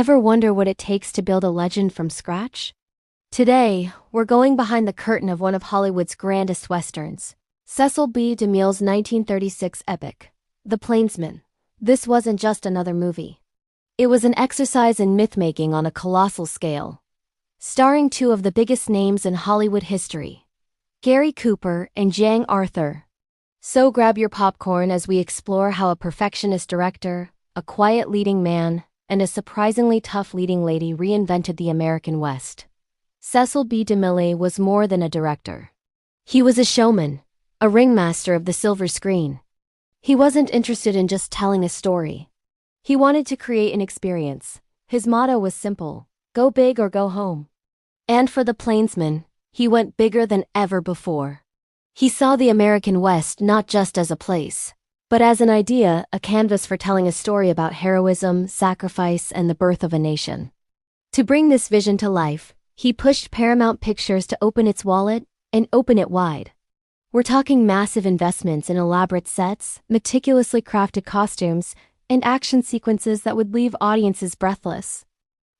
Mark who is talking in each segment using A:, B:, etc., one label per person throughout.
A: Ever wonder what it takes to build a legend from scratch? Today, we're going behind the curtain of one of Hollywood's grandest westerns, Cecil B. DeMille's 1936 epic, The Plainsman. This wasn't just another movie. It was an exercise in myth-making on a colossal scale, starring two of the biggest names in Hollywood history, Gary Cooper and Jang Arthur. So grab your popcorn as we explore how a perfectionist director, a quiet leading man, and a surprisingly tough leading lady reinvented the American West. Cecil B. DeMille was more than a director. He was a showman, a ringmaster of the silver screen. He wasn't interested in just telling a story. He wanted to create an experience. His motto was simple: go big or go home. And for The Plainsman, he went bigger than ever before. He saw the American West not just as a place, but as an idea, a canvas for telling a story about heroism, sacrifice, and the birth of a nation. To bring this vision to life, he pushed Paramount Pictures to open its wallet and open it wide. We're talking massive investments in elaborate sets, meticulously crafted costumes, and action sequences that would leave audiences breathless.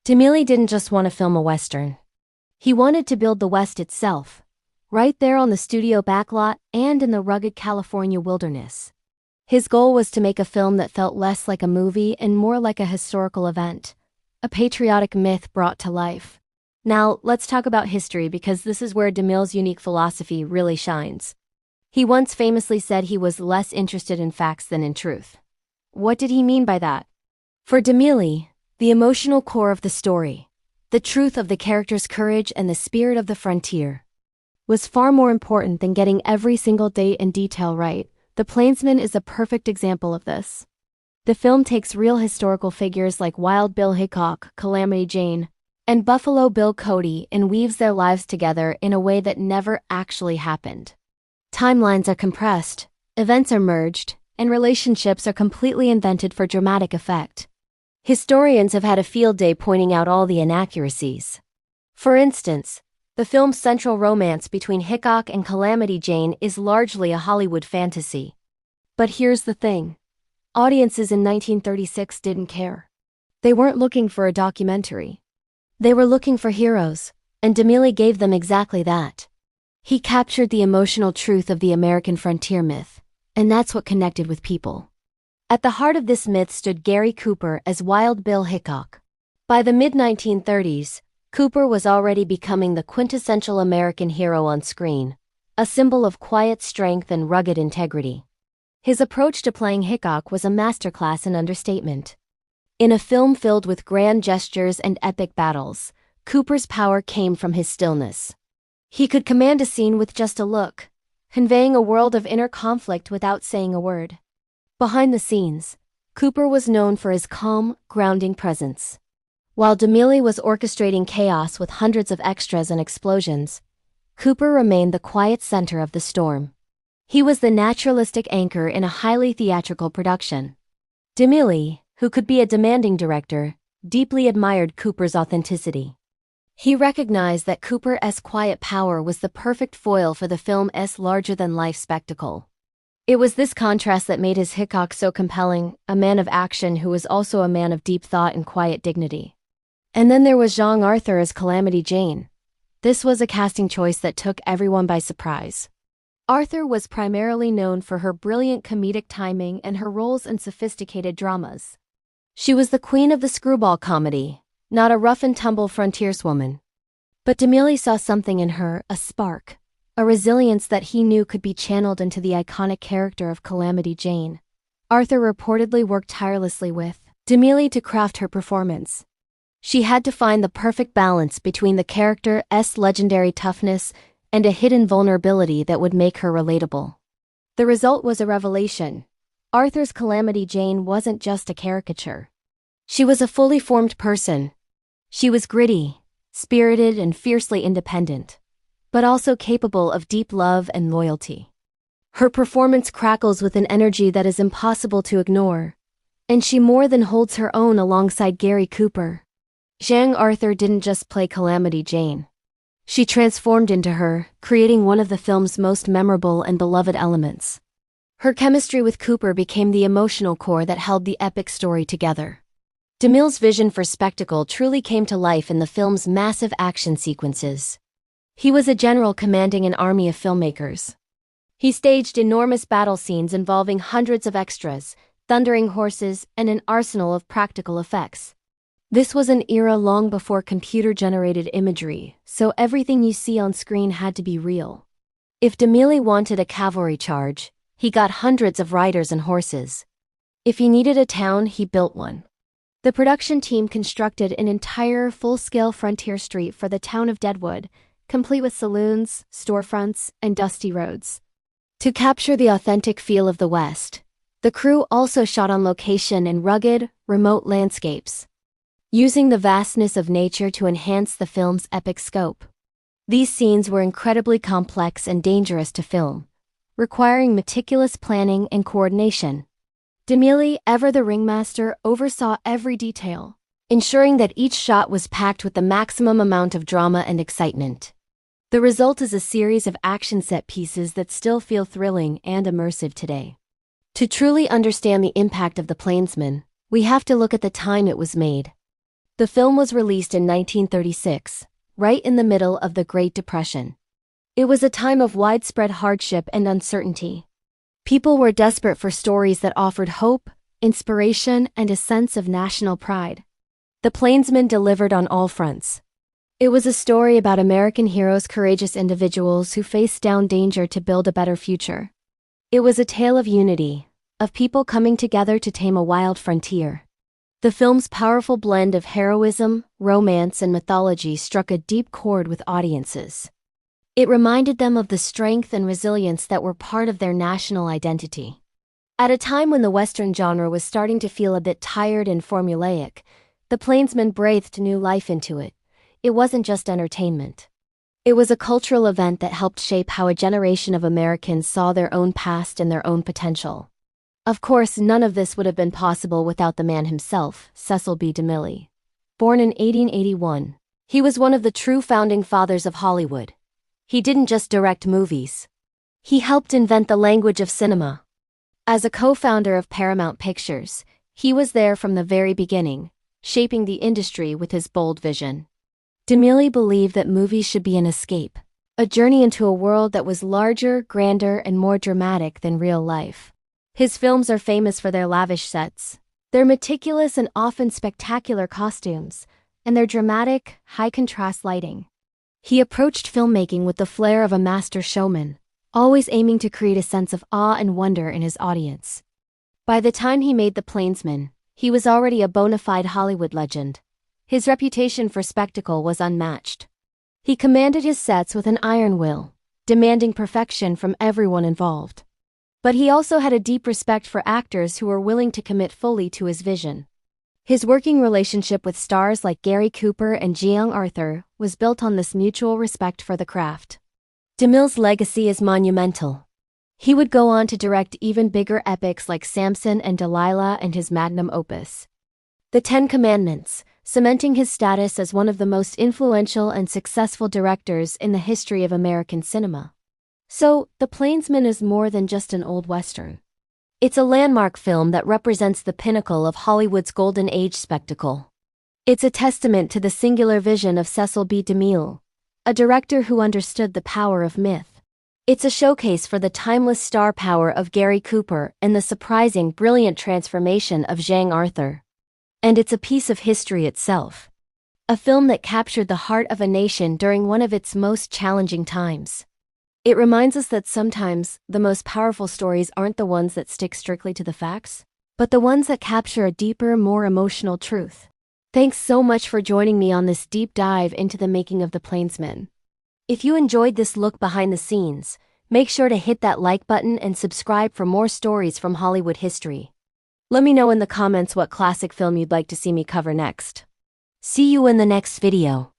A: DeMille didn't just want to film a Western. He wanted to build the West itself, right there on the studio backlot and in the rugged California wilderness. His goal was to make a film that felt less like a movie and more like a historical event, a patriotic myth brought to life. Now, let's talk about history, because this is where DeMille's unique philosophy really shines. He once famously said he was less interested in facts than in truth. What did he mean by that? For DeMille, the emotional core of the story, the truth of the character's courage and the spirit of the frontier, was far more important than getting every single date and detail right. The Plainsman is a perfect example of this. The film takes real historical figures like Wild Bill Hickok, Calamity Jane, and Buffalo Bill Cody and weaves their lives together in a way that never actually happened. Timelines are compressed, events are merged, and relationships are completely invented for dramatic effect. Historians have had a field day pointing out all the inaccuracies. For instance, the film's central romance between Hickok and Calamity Jane is largely a Hollywood fantasy. But here's the thing. Audiences in 1936 didn't care. They weren't looking for a documentary. They were looking for heroes, and DeMille gave them exactly that. He captured the emotional truth of the American frontier myth, and that's what connected with people. At the heart of this myth stood Gary Cooper as Wild Bill Hickok. By the mid-1930s, Cooper was already becoming the quintessential American hero on screen, a symbol of quiet strength and rugged integrity. His approach to playing Hickok was a masterclass in understatement. In a film filled with grand gestures and epic battles, Cooper's power came from his stillness. He could command a scene with just a look, conveying a world of inner conflict without saying a word. Behind the scenes, Cooper was known for his calm, grounding presence. While DeMille was orchestrating chaos with hundreds of extras and explosions, Cooper remained the quiet center of the storm. He was the naturalistic anchor in a highly theatrical production. DeMille, who could be a demanding director, deeply admired Cooper's authenticity. He recognized that Cooper's quiet power was the perfect foil for the film's larger-than-life spectacle. It was this contrast that made his Hickok so compelling, a man of action who was also a man of deep thought and quiet dignity. And then there was Jang Arthur as Calamity Jane. This was a casting choice that took everyone by surprise. Arthur was primarily known for her brilliant comedic timing and her roles in sophisticated dramas. She was the queen of the screwball comedy, not a rough-and-tumble frontierswoman. But DeMille saw something in her, a spark, a resilience that he knew could be channeled into the iconic character of Calamity Jane. Arthur reportedly worked tirelessly with DeMille to craft her performance. She had to find the perfect balance between the character's legendary toughness and a hidden vulnerability that would make her relatable. The result was a revelation. Arthur's Calamity Jane wasn't just a caricature. She was a fully formed person. She was gritty, spirited, and fiercely independent, but also capable of deep love and loyalty. Her performance crackles with an energy that is impossible to ignore, and she more than holds her own alongside Gary Cooper. Jang Arthur didn't just play Calamity Jane. She transformed into her, creating one of the film's most memorable and beloved elements. Her chemistry with Cooper became the emotional core that held the epic story together. DeMille's vision for spectacle truly came to life in the film's massive action sequences. He was a general commanding an army of filmmakers. He staged enormous battle scenes involving hundreds of extras, thundering horses, and an arsenal of practical effects. This was an era long before computer-generated imagery, so everything you see on screen had to be real. If DeMille wanted a cavalry charge, he got hundreds of riders and horses. If he needed a town, he built one. The production team constructed an entire full-scale frontier street for the town of Deadwood, complete with saloons, storefronts, and dusty roads. To capture the authentic feel of the West, the crew also shot on location in rugged, remote landscapes, using the vastness of nature to enhance the film's epic scope. These scenes were incredibly complex and dangerous to film, requiring meticulous planning and coordination. DeMille, ever the ringmaster, oversaw every detail, ensuring that each shot was packed with the maximum amount of drama and excitement. The result is a series of action set pieces that still feel thrilling and immersive today. To truly understand the impact of The Plainsman, we have to look at the time it was made. The film was released in 1936, right in the middle of the Great Depression. It was a time of widespread hardship and uncertainty. People were desperate for stories that offered hope, inspiration, and a sense of national pride. The Plainsman delivered on all fronts. It was a story about American heroes, courageous individuals who faced down danger to build a better future. It was a tale of unity, of people coming together to tame a wild frontier. The film's powerful blend of heroism, romance, and mythology struck a deep chord with audiences. It reminded them of the strength and resilience that were part of their national identity. At a time when the Western genre was starting to feel a bit tired and formulaic, The Plainsman breathed new life into it. It wasn't just entertainment. It was a cultural event that helped shape how a generation of Americans saw their own past and their own potential. Of course, none of this would have been possible without the man himself, Cecil B. DeMille. Born in 1881, he was one of the true founding fathers of Hollywood. He didn't just direct movies. He helped invent the language of cinema. As a co-founder of Paramount Pictures, he was there from the very beginning, shaping the industry with his bold vision. DeMille believed that movies should be an escape, a journey into a world that was larger, grander, and more dramatic than real life. His films are famous for their lavish sets, their meticulous and often spectacular costumes, and their dramatic, high-contrast lighting. He approached filmmaking with the flair of a master showman, always aiming to create a sense of awe and wonder in his audience. By the time he made The Plainsman, he was already a bona fide Hollywood legend. His reputation for spectacle was unmatched. He commanded his sets with an iron will, demanding perfection from everyone involved. But he also had a deep respect for actors who were willing to commit fully to his vision. His working relationship with stars like Gary Cooper and Jean Arthur was built on this mutual respect for the craft. DeMille's legacy is monumental. He would go on to direct even bigger epics like Samson and Delilah and his magnum opus, The Ten Commandments, cementing his status as one of the most influential and successful directors in the history of American cinema. So, The Plainsman is more than just an old Western. It's a landmark film that represents the pinnacle of Hollywood's golden age spectacle. It's a testament to the singular vision of Cecil B. DeMille, a director who understood the power of myth. It's a showcase for the timeless star power of Gary Cooper and the surprising, brilliant transformation of Jean Arthur. And it's a piece of history itself. A film that captured the heart of a nation during one of its most challenging times. It reminds us that sometimes, the most powerful stories aren't the ones that stick strictly to the facts, but the ones that capture a deeper, more emotional truth. Thanks so much for joining me on this deep dive into the making of The Plainsman. If you enjoyed this look behind the scenes, make sure to hit that like button and subscribe for more stories from Hollywood history. Let me know in the comments what classic film you'd like to see me cover next. See you in the next video.